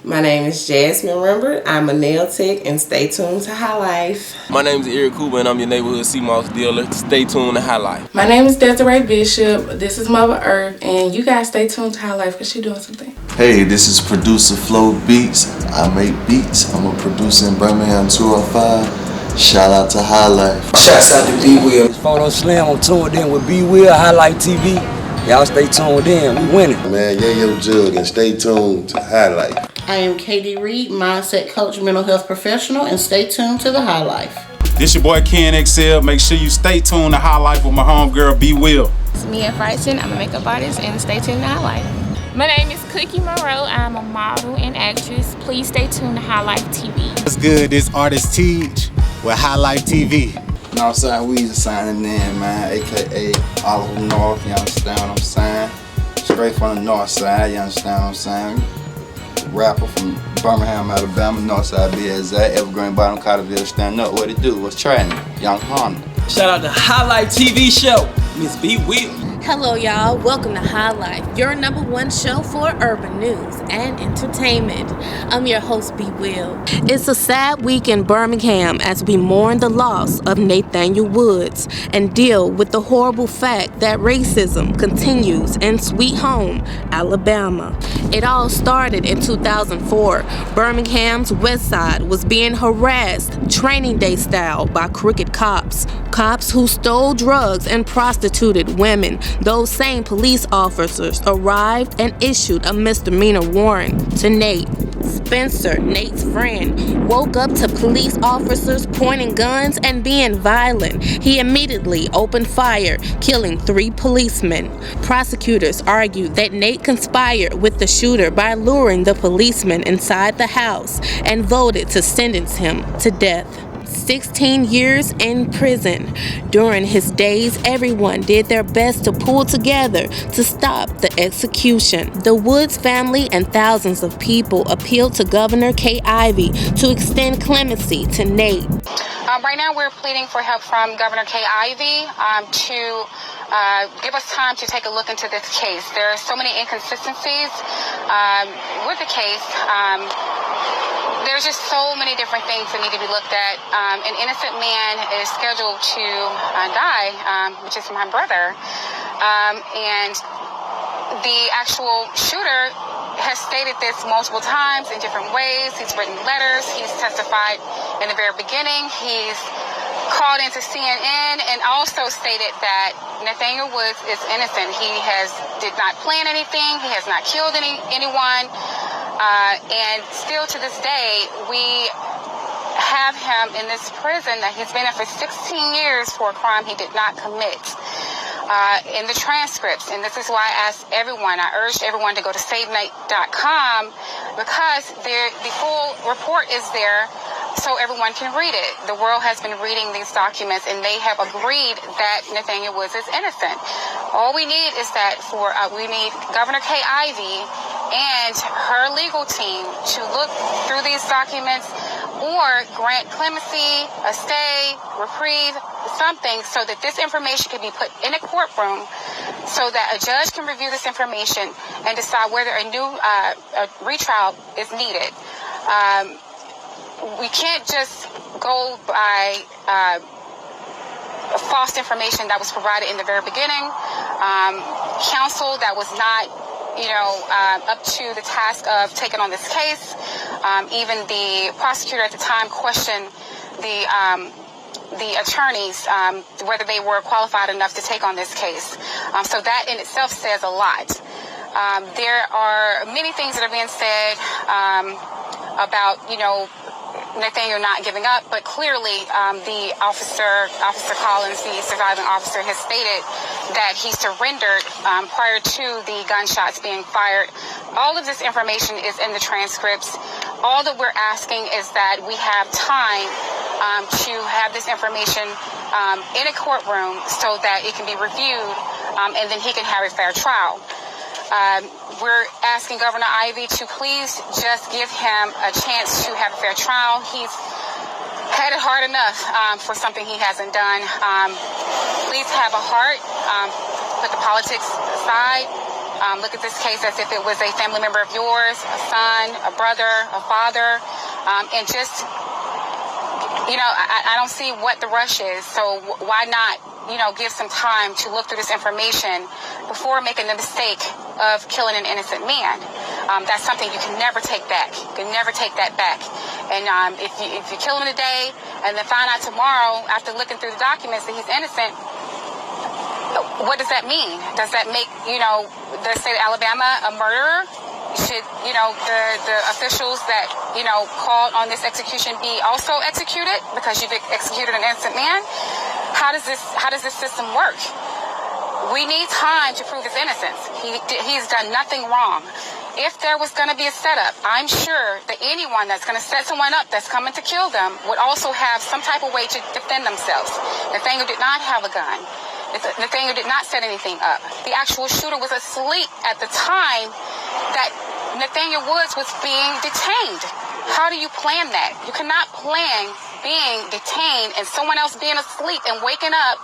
My name is Jasmine Rembert. I'm a nail tech, and stay tuned to HighLife. My name is Eric Cooper, and I'm your neighborhood sea moss dealer. Stay tuned to HighLife. My name is Desiree Bishop. This is Mother Earth, and you guys stay tuned to HighLife because she's doing something. Hey, this is producer Flo Beats. I make beats. I'm a producer in Birmingham 205. Shout out to HighLife. Shouts out to B Will. It's Photo Slim. I'm tuned in with B Will, HighLife TV. Y'all stay tuned in. We winning. Man, yo Jug, and stay tuned to HighLife. I am Katie Reed, mindset coach, mental health professional, and stay tuned to the HighLife. This your boy Ken XL. Make sure you stay tuned to HighLife with my homegirl B Will. It's Mia Freisen. I'm a makeup artist, and stay tuned to HighLife. My name is Cookie Monroe. I'm a model and actress. Please stay tuned to HighLife TV. What's good? This artist Teach with HighLife TV. Northside Weezy signing in, man, aka Oliver North, you understand what I'm saying? Straight from the north side, you understand what I'm saying? Rapper from Birmingham, Alabama, Northside be exact, Evergreen Bottom, Cotterville, stand up, what it do, what's trending? Young Honda. Shout out to HighLife TV Show, Miss B Will. Hello, y'all. Welcome to HighLife, your #1 show for urban news and entertainment. I'm your host, B Will. It's a sad week in Birmingham as we mourn the loss of Nathaniel Woods and deal with the horrible fact that racism continues in Sweet Home, Alabama. It all started in 2004. Birmingham's West Side was being harassed, training day style, by crooked cops. Cops who stole drugs and prostituted women. Those same police officers arrived and issued a misdemeanor warrant to Nate. Spencer, Nate's friend, woke up to police officers pointing guns and being violent. He immediately opened fire, killing 3 policemen. Prosecutors argued that Nate conspired with the shooter by luring the policeman inside the house and voted to sentence him to death. 16 years in prison. During his days, everyone did their best to pull together to stop the execution. The Woods family and thousands of people appealed to Governor Kay Ivey to extend clemency to Nate. Right now, we're pleading for help from Governor Kay Ivey to give us time to take a look into this case. There are so many inconsistencies with the case. There's just so many different things that need to be looked at. An innocent man is scheduled to die, which is my brother. And the actual shooter has stated this multiple times in different ways. He's written letters. He's testified in the very beginning. He's called into CNN and also stated that Nathaniel Woods is innocent. He did not plan anything. He has not killed anyone. And still to this day, we have him in this prison that he's been in for 16 years for a crime he did not commit. In the transcripts, and this is why I urged everyone to go to SaveNate.com because the full report is there so everyone can read it. The world has been reading these documents and they have agreed that Nathaniel Woods is innocent. All we need is that we need Governor Kay Ivey and her legal team to look through these documents or grant clemency, a stay, reprieve, something so that this information can be put in a courtroom so that a judge can review this information and decide whether a new retrial is needed. We can't just go by false information that was provided in the very beginning. Counsel that was not up to the task of taking on this case. Even the prosecutor at the time questioned the attorneys whether they were qualified enough to take on this case. So that in itself says a lot. There are many things that are being said about, Nathaniel not giving up, but clearly the Officer Collins, the surviving officer, has stated that he surrendered prior to the gunshots being fired. All of this information is in the transcripts. All that we're asking is that we have time to have this information in a courtroom so that it can be reviewed and then he can have a fair trial. We're asking Governor Ivey to please just give him a chance to have a fair trial. He's had it hard enough for something he hasn't done. Please have a heart. Put the politics aside. Look at this case as if it was a family member of yours, a son, a brother, a father, and just, I don't see what the rush is. So why not, give some time to look through this information before making the mistake of killing an innocent man? That's something you can never take back. You can never take that back. And if you kill him today and then find out tomorrow after looking through the documents that he's innocent, what does that mean? Does that make, the state of Alabama a murderer? Should, the officials that, called on this execution be also executed because you've executed an innocent man? How does this system work? We need time to prove his innocence. He's done nothing wrong. If there was going to be a setup, I'm sure that anyone that's going to set someone up that's coming to kill them would also have some type of way to defend themselves. Nathaniel did not have a gun. Nathaniel did not set anything up. The actual shooter was asleep at the time that Nathaniel Woods was being detained. How do you plan that? You cannot plan being detained and someone else being asleep and waking up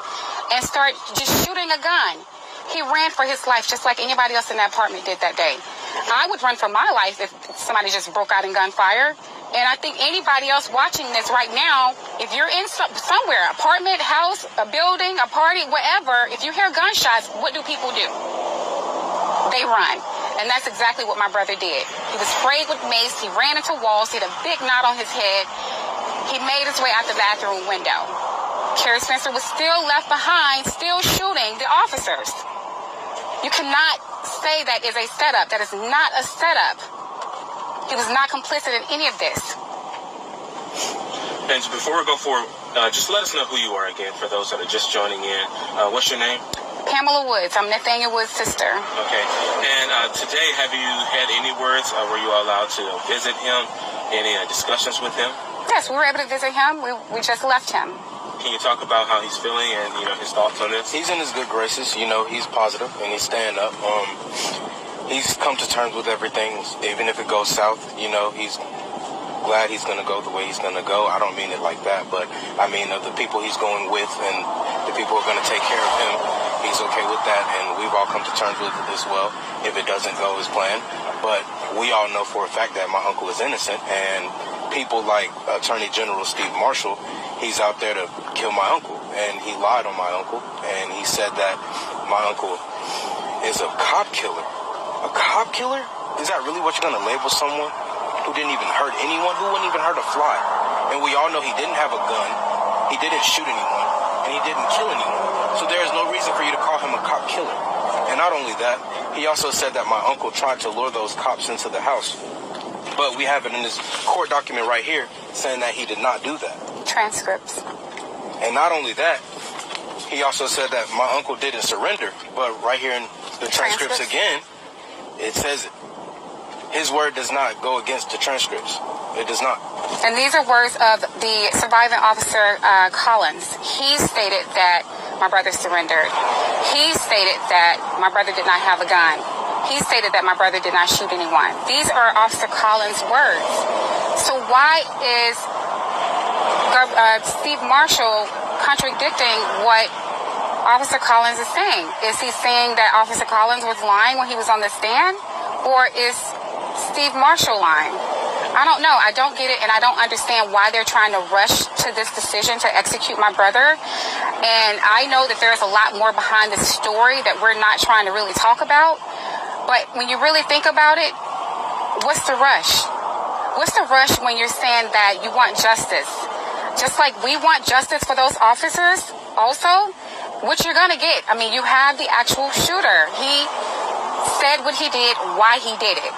and start just shooting a gun. He ran for his life just like anybody else in that apartment did that day. I would run for my life if somebody just broke out in gunfire. And I think anybody else watching this right now, if you're in somewhere, apartment, house, a building, a party, whatever, if you hear gunshots, what do people do? They run. And that's exactly what my brother did. He was sprayed with mace. He ran into walls. He had a big knot on his head. He made his way out the bathroom window. Kerry Spencer was still left behind, still shooting the officers. You cannot say that is a setup. That is not a setup. He was not complicit in any of this. And before we go forward, just let us know who you are again for those that are just joining in. What's your name? Pamela Woods. I'm Nathaniel Woods' sister. Okay. And today, have you had any words? Were you allowed to visit him? Any discussions with him? Yes, we were able to visit him. We just left him. Can you talk about how he's feeling and his thoughts on this? He's in his good graces. He's positive and he's staying up. He's come to terms with everything, even if it goes south. He's glad he's going to go the way he's going to go. I don't mean it like that, but I mean of the people he's going with and the people who are going to take care of him, he's okay with that, and we've all come to terms with it as well if it doesn't go as planned. But we all know for a fact that my uncle is innocent, and people like Attorney General Steve Marshall, he's out there to kill my uncle, and he lied on my uncle, and he said that my uncle is a cop killer. A cop killer? Is that really what you're going to label someone who didn't even hurt anyone, who wouldn't even hurt a fly? And we all know he didn't have a gun, he didn't shoot anyone, and he didn't kill anyone. So there is no reason for you to call him a cop killer. And not only that, he also said that my uncle tried to lure those cops into the house. But we have it in this court document right here saying that he did not do that. Transcripts. And not only that, he also said that my uncle didn't surrender. But right here in the transcripts again, it says it. His word does not go against the transcripts. It does not. And these are words of the surviving officer, Collins. He stated that my brother surrendered. He stated that my brother did not have a gun. He stated that my brother did not shoot anyone. These are Officer Collins' words. So why is Steve Marshall contradicting what Officer Collins is saying? Is he saying that Officer Collins was lying when he was on the stand? Or is Steve Marshall lying? I don't know. I don't get it, and I don't understand why they're trying to rush to this decision to execute my brother. And I know that there's a lot more behind this story that we're not trying to really talk about. But when you really think about it, what's the rush? What's the rush when you're saying that you want justice? Just like we want justice for those officers also, what you're going to get. I mean, you have the actual shooter. He said what he did, why he did it.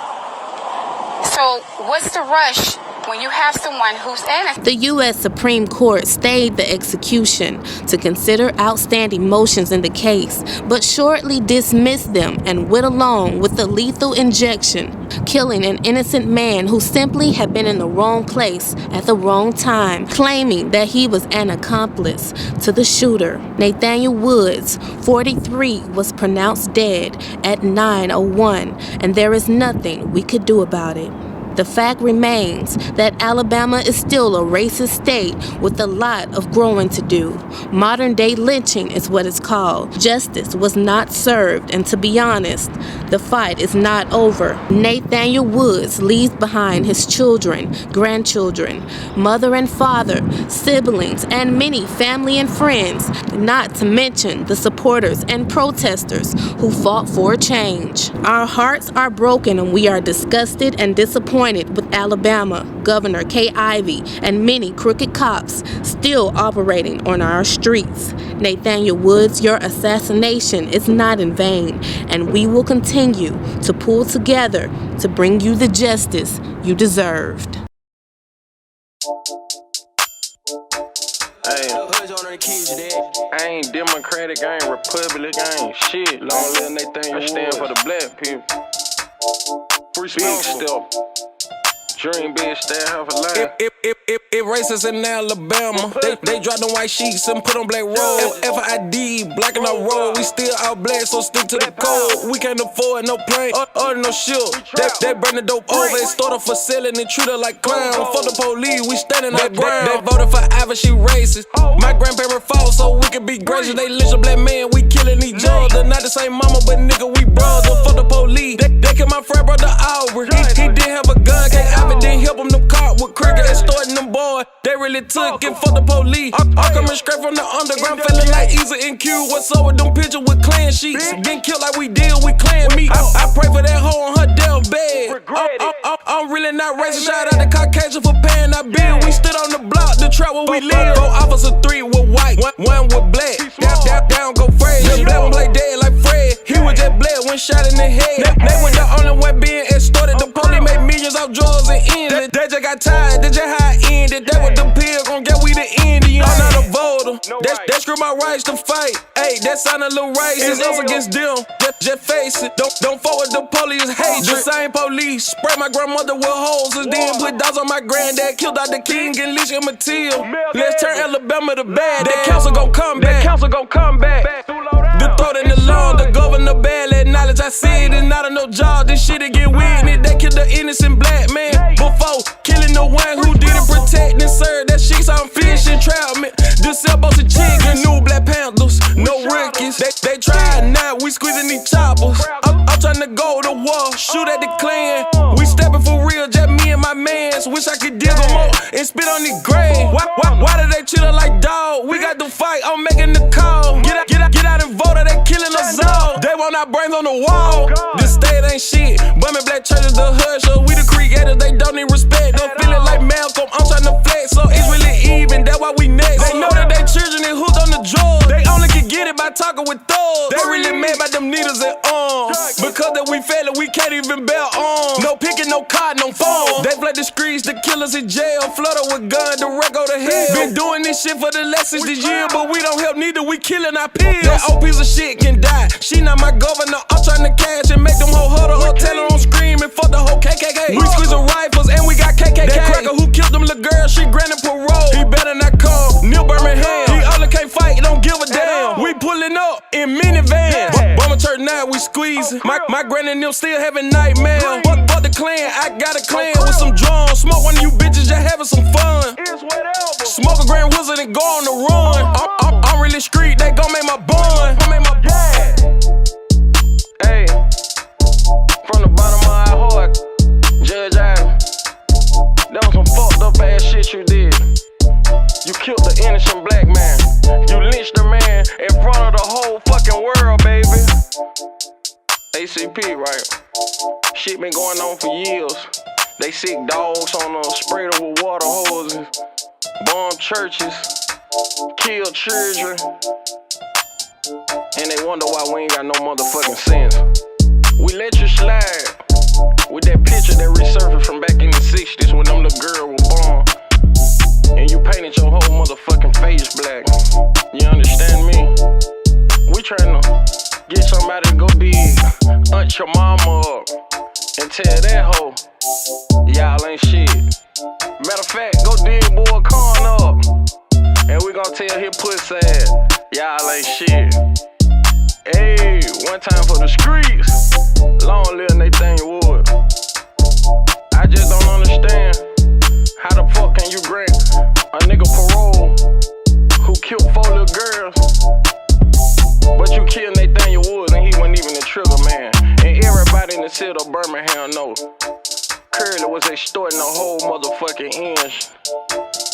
So what's the rush when you have someone who's innocent? The U.S. Supreme Court stayed the execution to consider outstanding motions in the case, but shortly dismissed them and went along with the lethal injection, killing an innocent man who simply had been in the wrong place at the wrong time, claiming that he was an accomplice to the shooter. Nathaniel Woods, 43, was pronounced dead at 9:01, and there is nothing we could do about it. the fact remains that Alabama is still a racist state with a lot of growing to do. Modern-day lynching is what it's called. Justice was not served, and to be honest, the fight is not over. Nathaniel Woods leaves behind his children, grandchildren, mother and father, siblings, and many family and friends, not to mention the supporters and protesters who fought for change. Our hearts are broken and we are disgusted and disappointed with Alabama, Governor Kay Ivey, and many crooked cops still operating on our streets. Nathaniel Woods, your assassination is not in vain, and we will continue to pull together to bring you the justice you deserved. I ain't Democratic, I ain't Republican, I ain't shit. Long live Nathaniel, I stand for the black people. Free big step. Dream big, stand here for life. If racists in Alabama, they drop them white sheets and put on black rolls. FID, blacking our road, we still out black, so stick to the code. We can't afford no plane or no ship. They bring the dope over, they started for selling and treat her like clowns. For the police, we standing our ground. They voted for Ivy, she racist. My grandparents fought so we could be gracious. They lynch a black man, we killing each other. Not the same mama, but nigga, we brother. For the police, they killed my friend, brother Albert. He didn't have a gun, can't didn't help them caught with cricket and starting them boys. They really took it for the police. I'm coming straight from the underground, feeling like Easy and Q. What's up with them pictures with clan sheets? Getting killed like we deal with clan meat. I pray for that hoe on her deathbed. I'm really not racist. Shout out to Caucasian for paying our bill. We stood on the block, the trap where we live. 4 officers, 3 were white, one with black. Down go Fred. The black one play dead like Fred. He was just bled, one shot in the head. They went the only one being extorted. The police made millions off drugs and ended. They just got tired, they just how it ended. That what the pill gon' get, we the Indian. I'm not a voter, that screw my rights to fight. Hey, that sound a little racist, us against them, just face it. Don't fuck with the police, hate the same police. Spray my grandmother with hoses, then put dogs on my granddad. Killed out the king and Leash and Matilda. Let's turn Alabama to bad. That council gon' come back. The throat in the lawn, the governor barely acknowledge. I see it, it's not a no job. This shit'll get weird. They killed the innocent black man before killing the one who didn't protect and serve. That shit's on fish and troutman. The sailboats and chicken, new Black Panthers, no rookies. They tried now, we squeezing these choppers. I'm trying to go to war, shoot at the clan. We stepping for real, just me and my mans. Wish I could dig them up and spit on the grave. Why do they treat her like dog? We got to fight, I'm making the call. Get out and vote, they killing us all. They want our brains on the wall. This state ain't shit. Bumming black churches, the hush. We the creators, they don't need respect. Don't feel it like Malcolm, I'm trying to flex. So it's really even, that's why we next. They know that they children is hooked on the drugs. They only can get it by talking with thugs. They really mad by them needles and arms. Because that we fail it, we can't even bear arms. No picking, no cotton, no phone. They fled the streets, the killers in jail. Flooded with guns, the wreck go to hell. Been doing this shit for the last 60 years, but we don't help neither, we killing our peers. That old piece of shit can die. She not my governor, I'm trying to cash and make them whole huddle up. Tell her I'm screaming, fuck the whole KKK. We squeezing rifles and we got KKK. That cracker who killed them little girls, she granted parole. He better not come, Neil Birmingham. He only can't fight, don't give a damn. We pulling up in minivans. Bomber church now, we squeezing. My granny and them still having nightmares. Fuck the clan, I got a clan with some drums. Smoke one of you bitches, just having some fun. Smoke a Grand Wizard and go on the run. I'm really street, they gon' make my bun. Hey, from the bottom of our heart, Judge Adam, that was some fucked up ass shit you did. You killed the innocent black man. You lynched the man in front of the whole fucking world, baby. ACP, right? Shit been going on for years. They sick dogs on them, sprayed them with water hoses, bomb churches, kill children, and they wonder why we ain't got no motherfucking sense. We let you slide with that picture that resurfaced from back in the 60s when them little girls were born, and you painted your whole motherfucking face black. You understand me? We tryna get somebody to go dig, hunt your mama up, and tell that hoe, y'all ain't shit. Matter of fact, go dig boy corn up, and we gon' tell his pussy ass, y'all ain't shit. Hey, one time for the streets, long live Nathaniel Wood. I just don't was extorting the whole motherfucking inch.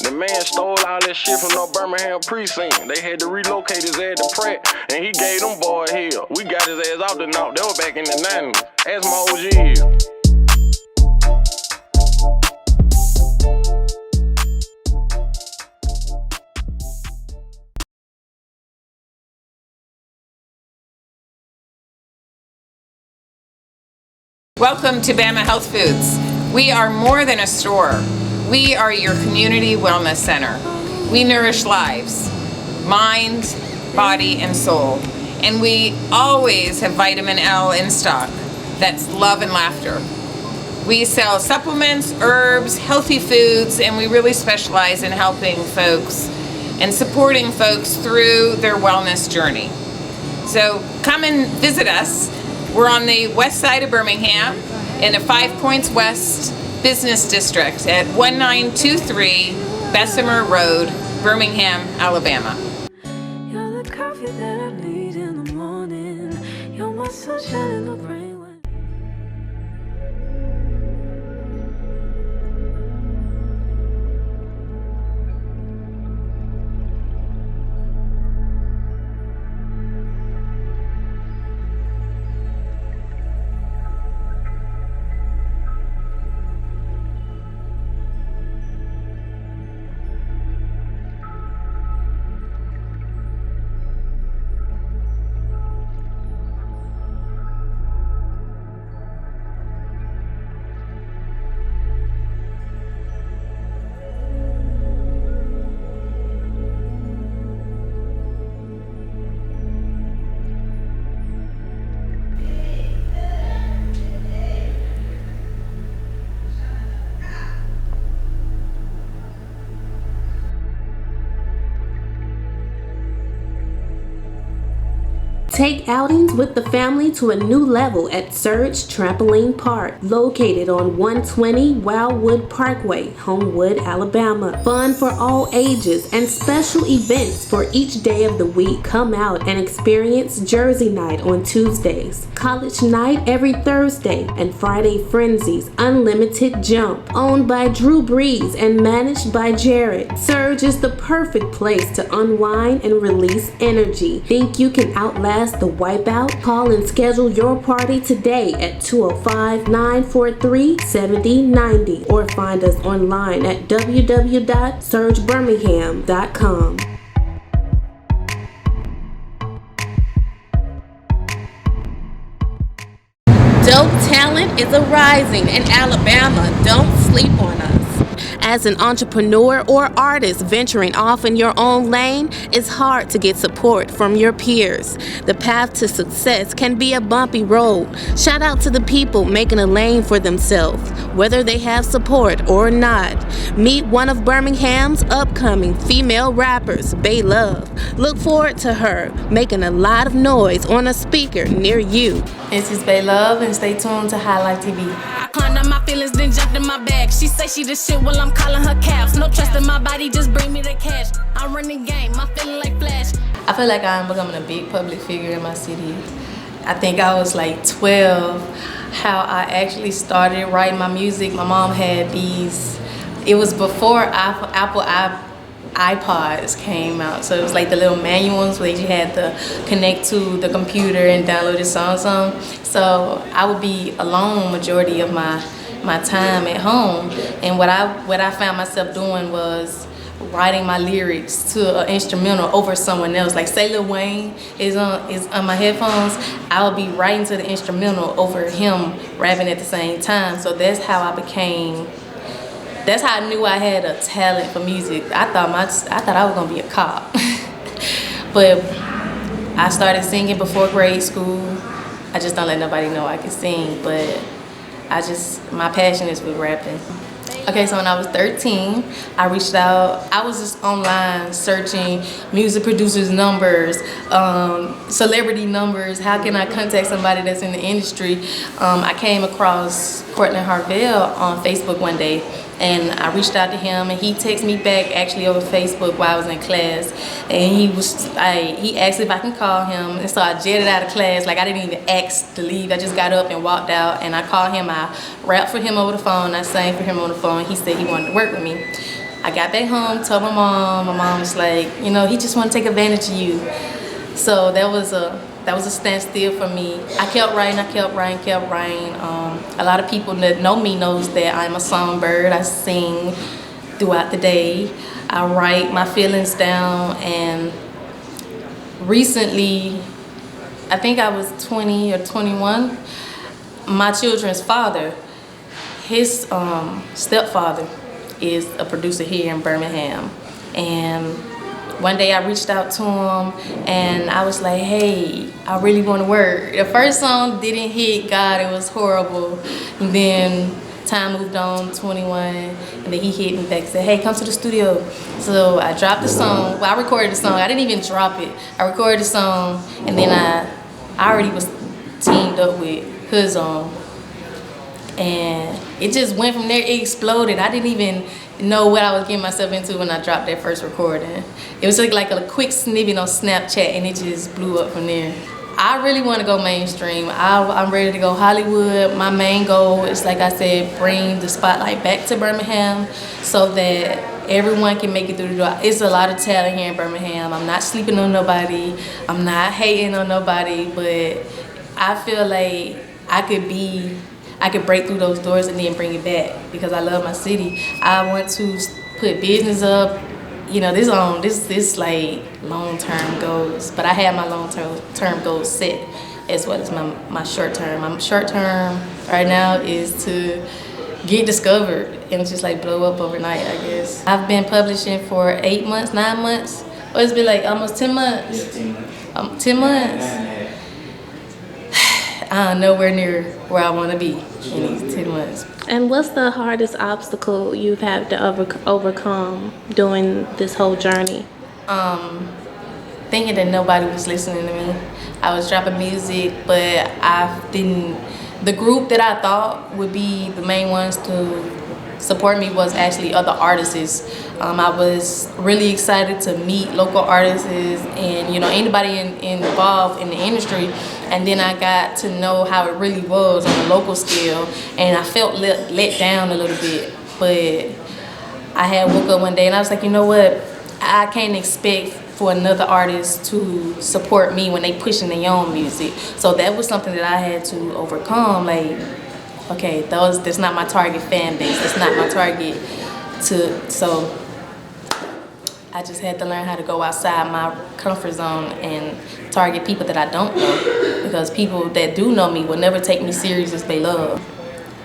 The man stole all that shit from no Birmingham precinct. They had to relocate his ass to Pratt, and he gave them boy hell. We got his ass out the knock. They were back in the 90s. Ask my OGs. Welcome to Bama Health Foods. We are more than a store. We are your community wellness center. We nourish lives, mind, body, and soul. And we always have vitamin L in stock. That's love and laughter. We sell supplements, herbs, healthy foods, and we really specialize in helping folks and supporting folks through their wellness journey. So come and visit us. We're on the west side of Birmingham in the 5 Points West Business District at 1923 Bessemer Road, Birmingham, Alabama. You're the coffee that I need in the morning. You're my sunshine in the rain. Take outings with the family to a new level at Surge Trampoline Park, located on 120 Wildwood Parkway, Homewood, Alabama. Fun for all ages and special events for each day of the week. Come out and experience Jersey Night on Tuesdays, College Night every Thursday, and Friday Frenzies Unlimited Jump, owned by Drew Brees and managed by Jared. Surge is the perfect place to unwind and release energy. Think you can outlast the wipeout? Call and schedule your party today at 205-943-7090 or find us online at www.surgebirmingham.com. Dope talent is arising in Alabama. Don't sleep on us. As an entrepreneur or artist venturing off in your own lane, it's hard to get support from your peers. The path to success can be a bumpy road. Shout out to the people making a lane for themselves, whether they have support or not. Meet one of Birmingham's upcoming female rappers, Bay Love. Look forward to her making a lot of noise on a speaker near you. This is Bay Love, and stay tuned to HighLife TV. I climbed up my feelings, then jumped in my bag. She say she the shit while I'm calling her cabs. No trust in my body, just bring me the cash. I'm running game, I'm feeling like Flash. I feel like I'm becoming a big public figure in my city. I think I was like 12, how I actually started writing my music. My mom had these, it was before Apple iPods came out, so it was like the little manual ones where you had to connect to the computer and download the songs on. So I would be alone majority of my time at home, and what I found myself doing was writing my lyrics to an instrumental over someone else. Like say Lil Wayne is on my headphones, I would be writing to the instrumental over him rapping at the same time. So that's how I knew I had a talent for music. I thought I was gonna be a cop. But I started singing before grade school. I just don't let nobody know I can sing, but my passion is with rapping. Okay, so when I was 13, I reached out. I was just online searching music producers' numbers, celebrity numbers. How can I contact somebody that's in the industry? I came across Courtney Harvell on Facebook one day, And I reached out to him, and he texted me back actually over Facebook while I was in class. And he asked if I can call him, and so I jetted out of class. Like, I didn't even ask to leave. I just got up and walked out, and I called him. I rapped for him over the phone. I sang for him on the phone. He said he wanted to work with me. I got back home, told my mom. My mom was like, you know, he just want to take advantage of you. So that was a standstill for me. I kept writing. A lot of people that know me knows that I'm a songbird. I sing throughout the day. I write my feelings down, and recently, I think I was 20 or 21, my children's father, his stepfather is a producer here in Birmingham. And one day I reached out to him and I was like, hey, I really want to work. The first song didn't hit, God, it was horrible. And then time moved on, 21, and then he hit me back and said, hey, come to the studio. So I dropped the song. Well, I recorded the song. I didn't even drop it. I recorded the song, and then I already was teamed up with Huz on. And it just went from there. It exploded. I didn't even know what I was getting myself into when I dropped that first recording. It was like a quick snippet on Snapchat, and it just blew up from there. I really want to go mainstream. I'm ready to go Hollywood. My main goal is, like I said, bring the spotlight back to Birmingham so that everyone can make it through the door. It's a lot of talent here in Birmingham. I'm not sleeping on nobody. I'm not hating on nobody, but I feel like I could break through those doors and then bring it back because I love my city. I want to put business up. You know, this like long-term goals, but I have my long-term goals set as well as my short-term. My short-term right now is to get discovered and just like blow up overnight, I guess. I've been publishing for 8 months, 9 months. Well, it's been like almost 10 months. 10 months. I'm nowhere near where I want to be in these 10 months. And what's the hardest obstacle you've had to overcome during this whole journey? Thinking that nobody was listening to me. I was dropping music, but the group that I thought would be the main ones to support me was actually other artists. I was really excited to meet local artists and, you know, anybody involved in the industry. And then I got to know how it really was on a local scale, and I felt let down a little bit. But I had woke up one day and I was like, you know what? I can't expect for another artist to support me when they pushing their own music. So that was something that I had to overcome. Like, okay, that's not my target fan base. That's not my target so I just had to learn how to go outside my comfort zone and target people that I don't know, because people that do know me will never take me serious as they love.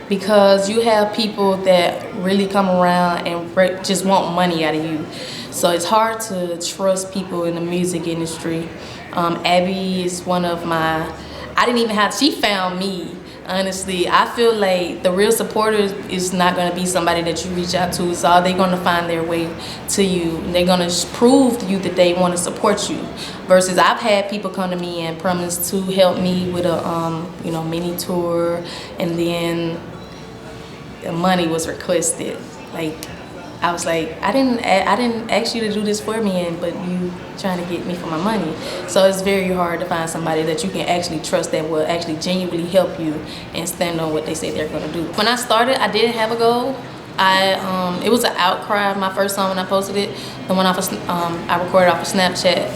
Because you have people that really come around and just want money out of you. So it's hard to trust people in the music industry. Abby is one of she found me. Honestly, I feel like the real supporters is not going to be somebody that you reach out to. So they're going to find their way to you. They're going to prove to you that they want to support you. Versus I've had people come to me and promise to help me with a mini tour, and then the money was requested. Like, I was like, I didn't ask you to do this for me, but you trying to get me for my money. So it's very hard to find somebody that you can actually trust that will actually genuinely help you and stand on what they say they're going to do. When I started, I didn't have a goal. It was an outcry. My first song when I posted it, the one I recorded off of Snapchat.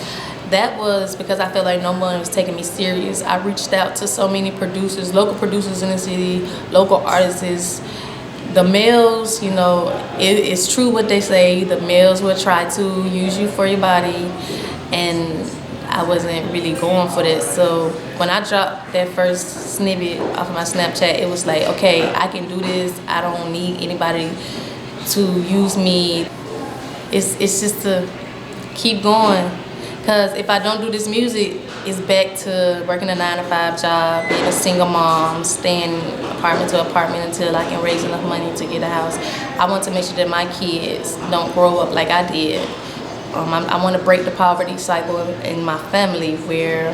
That was because I felt like no one was taking me serious. I reached out to so many producers, local producers in the city, local artists. The males, you know, it's true what they say. The males will try to use you for your body, and I wasn't really going for that. So when I dropped that first snippet off of my Snapchat, it was like, okay, I can do this. I don't need anybody to use me. It's just to keep going. Because if I don't do this music, it's back to working a 9-to-5 job, being a single mom, staying apartment to apartment until I can raise enough money to get a house. I want to make sure that my kids don't grow up like I did. I want to break the poverty cycle in my family, where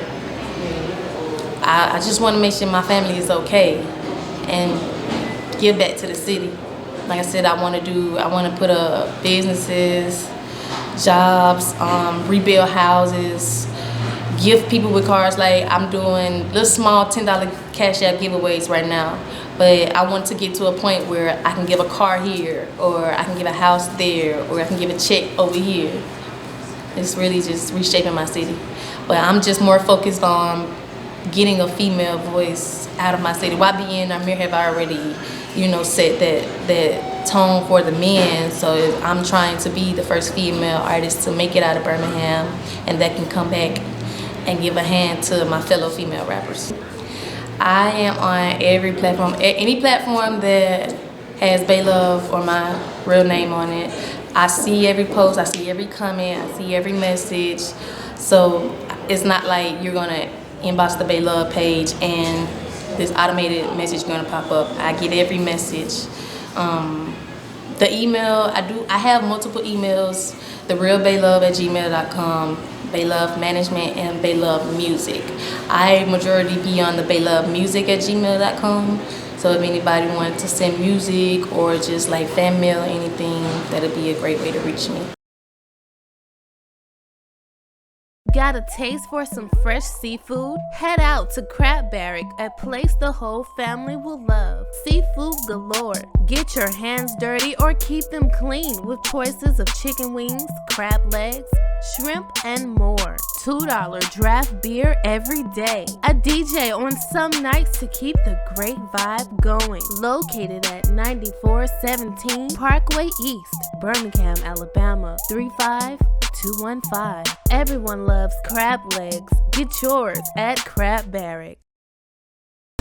I just want to make sure my family is okay and give back to the city. Like I said, I want to put up businesses, jobs, rebuild houses, gift people with cars. Like I'm doing little small $10 Cash App giveaways right now. But I want to get to a point where I can give a car here, or I can give a house there, or I can give a check over here. It's really just reshaping my city. But I'm just more focused on getting a female voice out of my city. YBN, Amir have already, set that tone for the men. So I'm trying to be the first female artist to make it out of Birmingham, and that can come back and give a hand to my fellow female rappers. I am on every platform, any platform that has Bay Love or my real name on it. I see every post, I see every comment, I see every message. So it's not like you're gonna inbox the Bay Love page and this automated message gonna pop up. I get every message. The email, I have multiple emails, therealbaylove@gmail.com, Baylove Management, and Baylove Music. I majority be on the baylovemusic@gmail.com. So if anybody wanted to send music or just like fan mail or anything, that'd be a great way to reach me. Got a taste for some fresh seafood? Head out to Crab Barrack, a place the whole family will love. Seafood galore. Get your hands dirty or keep them clean with choices of chicken wings, crab legs, shrimp, and more. $2 draft beer every day. A DJ on some nights to keep the great vibe going. Located at 9417 Parkway East, Birmingham, Alabama, 35215. Everyone loves crab legs. Get yours at Crab Barrack.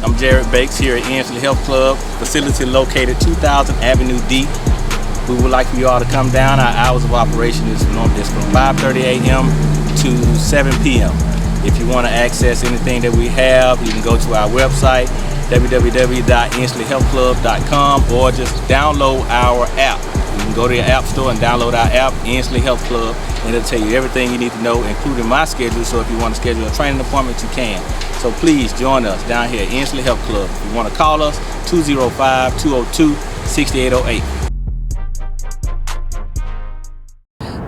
I'm Jared Bakes here at Ensley Health Club, facility located 2000 Avenue D. We would like for you all to come down. Our hours of operation is from 5:30 a.m. to 7 p.m. If you want to access anything that we have, you can go to our website, www.ensleyhealthclub.com, or just download our app. You can go to your app store and download our app, Ensley Health Club, and it'll tell you everything you need to know, including my schedule. So if you want to schedule a training appointment, you can. So please join us down here at Ensley Health Club. If you want to call us, 205-202-6808.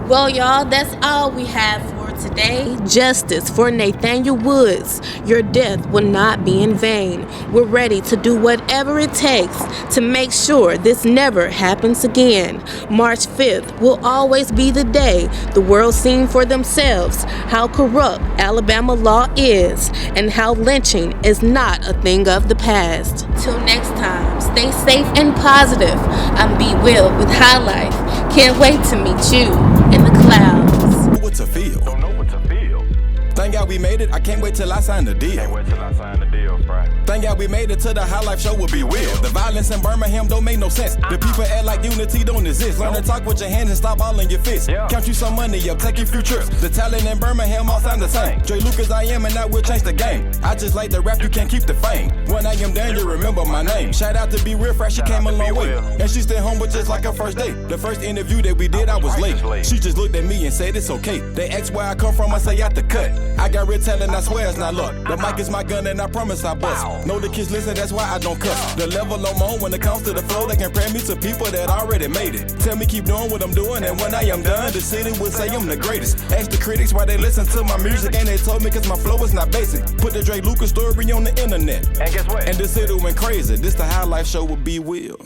Well, y'all, that's all we have for today. Justice for Nathaniel Woods. Your death will not be in vain. We're ready to do whatever it takes to make sure this never happens again. March 5th will always be the day the world seen for themselves how corrupt Alabama law is and how lynching is not a thing of the past. Till next time, stay safe and positive. I'm B. Will with HighLife. Can't wait to meet you in the clouds. What to feel? Don't know what to feel. Thank God we made it. I can't wait till I sign the deal. Can't wait till I sign the deal, Fry. Thank God we made it to the HighLife show will be real. The violence in Birmingham don't make no sense. The people act like unity don't exist. Learn to talk with your hands and stop all in your fists. Count you some money up, take a few trips. The talent in Birmingham all sound the same. Dre Lucas I am and that will change the game. I just like the rap, you can't keep the fame. When I am done, you remember my name. Shout out to Be Real Fresh, she came a long way. And she stayed home with just like her first day. The first interview that we did, I was late. She just looked at me and said it's okay. They asked where I come from, I say out the cut. I got real talent, I swear it's not luck. The mic is my gun and I promise I bust. Know the kids listen, that's why I don't cuss. The level I'm on when it comes to the flow, they compare me to people that already made it. Tell me keep doing what I'm doing, and when I am done, the city will say I'm the greatest. Ask the critics why they listen to my music, and they told me cause my flow is not basic. Put the Dre Lucas story on the internet, and guess what? And the city went crazy. This the HighLife show with B. Will.